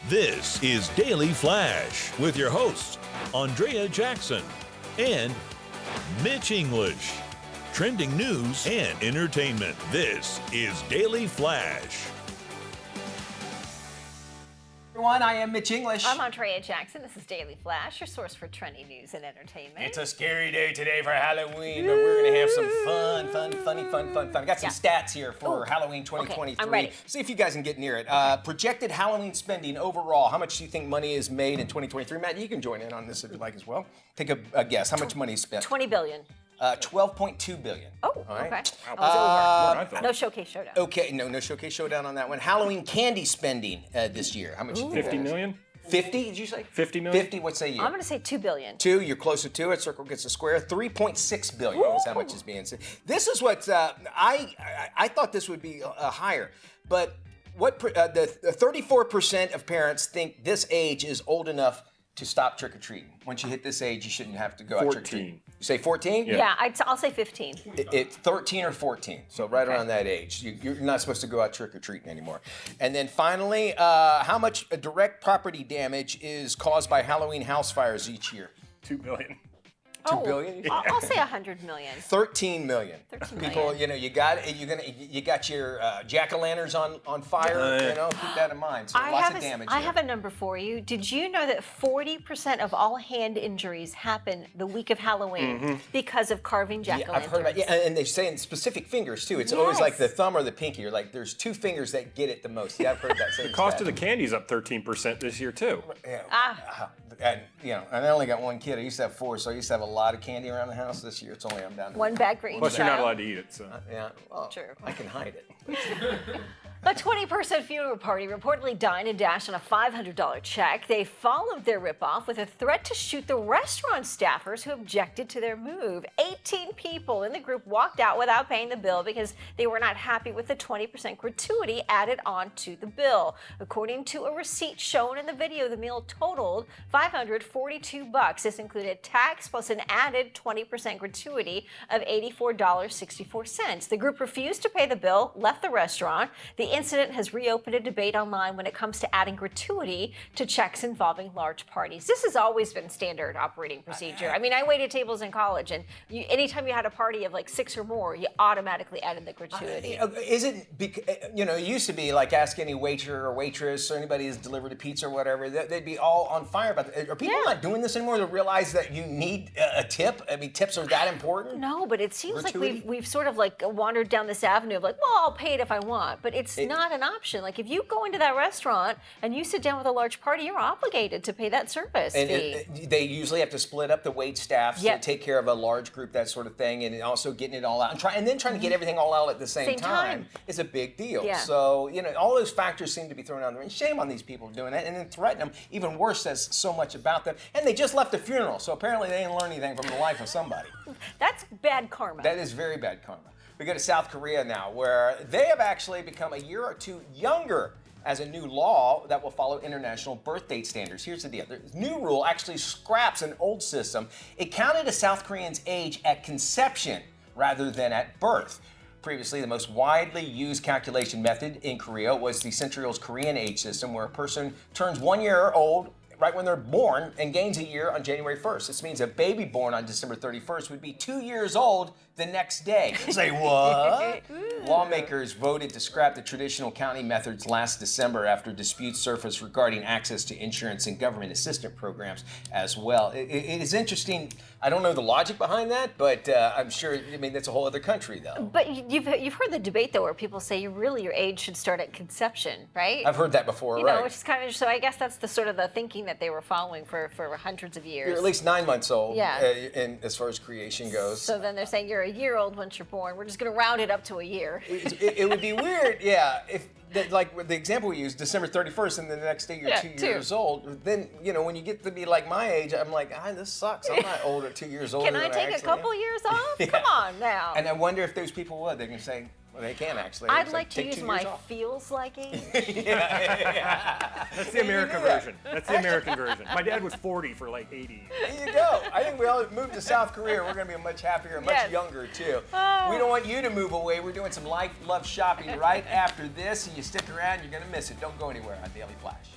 This is Daily Flash with your hosts, Andrea Jackson and Mitch English. Trending news and entertainment. This is Daily Flash. Everyone, I am Mitch English. I'm Andrea Jackson. This is Daily Flash, your source for trending news and entertainment. It's a scary day today for Halloween, but we're going to have some fun. I got some stats here for Halloween 2023. Okay, I'm ready. See if you guys can get near it. Projected Halloween spending overall. How much do you think money is made in 2023? Matt, you can join in on this if you like as well. Take a guess. How much money is spent? $20 billion. $12.2 billion. Oh, all right. Okay. I was over. No Showcase Showdown. Okay, no Showcase Showdown on that one. Halloween candy spending this year. How much? 50 million? 50, did you say? 50 million? 50, what say you? I'm going to say $2 billion. 2, you're closer to it. Circle gets a square. 3.6 billion is how much is being said. This is what I thought this would be higher, but what the 34% of parents think this age is old enough to stop trick-or-treating. Once you hit this age, you shouldn't have to go out trick-or-treating. You say 14? Yeah, I'll say 15. It's 13 or 14, so right around that age. You're not supposed to go out trick-or-treating anymore. And then finally, how much direct property damage is caused by Halloween house fires each year? $2 billion. 2 billion? I'll say $100 million. 13 million. 13 People, million. you got your jack-o'-lanterns on fire. Keep that in mind. So lots of damage. I have a number for you. Did you know that 40% of all hand injuries happen the week of Halloween because of carving jack-o'-lanterns? I've heard about and they're saying specific fingers too. It's always like the thumb or the pinky. You're like, there's 2 fingers that get it the most. Yeah, I've heard that. The cost of the candy's up 13% this year too. And I only got 1 kid. I used to have 4, so I used to have a lot of candy around the house. This year, I'm down to 1 bag for each Plus, child. you're not allowed to eat it, so. True. I can hide it. A 20-person funeral party reportedly dined and dashed on a $500 check. They followed their ripoff with a threat to shoot the restaurant staffers who objected to their move. 18 people in the group walked out without paying the bill because they were not happy with the 20% gratuity added on to the bill. According to a receipt shown in the video, the meal totaled $542. This included tax plus an added 20% gratuity of $84.64. The group refused to pay the bill, left the restaurant. The incident has reopened a debate online when it comes to adding gratuity to checks involving large parties. This has always been standard operating procedure. I mean, I waited tables in college, and anytime you had a party of like 6 or more, you automatically added the gratuity. Is it, it used to be like ask any waiter or waitress or anybody who's delivered a pizza or whatever, they'd be all on fire about it. Are people not doing this anymore to realize that you need a tip? I mean, tips are that important? No, but it seems like we've sort of like wandered down this avenue of like, well, I'll pay it if I want, but it's not an option. Like if you go into that restaurant and you sit down with a large party, you're obligated to pay that service fee. They usually have to split up the wait staff to take care of a large group, that sort of thing, and also getting it all out and then trying to get everything all out at the same time is a big deal. Yeah. So all those factors seem to be thrown out there. And shame on these people doing that, and then threaten them. Even worse, says so much about them. And they just left a funeral, so apparently they didn't learn anything from the life of somebody. That's bad karma. That is very bad karma. We go to South Korea now, where they have actually become a year or 2 younger as a new law that will follow international birth date standards. Here's the deal. The new rule actually scraps an old system. It counted a South Korean's age at conception rather than at birth. Previously, the most widely used calculation method in Korea was the century-old Korean age system, where a person turns 1 year old right when they're born and gains a year on January 1st. This means a baby born on December 31st would be 2 years old the next day. Say what? Lawmakers voted to scrap the traditional counting methods last December after disputes surfaced regarding access to insurance and government assistance programs as well. It is interesting. I don't know the logic behind that, but I'm sure, that's a whole other country, though. But you've heard the debate, though, where people say your age should start at conception, right? I've heard that before, you know, which is kind of, so I guess that's the sort of the thinking that they were following for hundreds of years. You're at least 9 months old, and as far as creation goes. So then they're saying you're a year old once you're born. We're just going to round it up to a year. It would be weird, if like the example we used, December 31st, and the next day you're 2 years old. Then when you get to be like my age, I'm like, this sucks. I'm not older, 2 years older. Can I take a couple years off? Come on now. And I wonder if those people would. They can say, well, they can actually. I'd like to use my feels like age. That's the American version. That's the American version. My dad was 40 for like 80. There you go. I think we all moved to South Korea. We're going to be much happier and much younger, too. We don't want you to move away. We're doing some life love shopping right after this, and you stick around, you're going to miss it. Don't go anywhere on Daily Flash.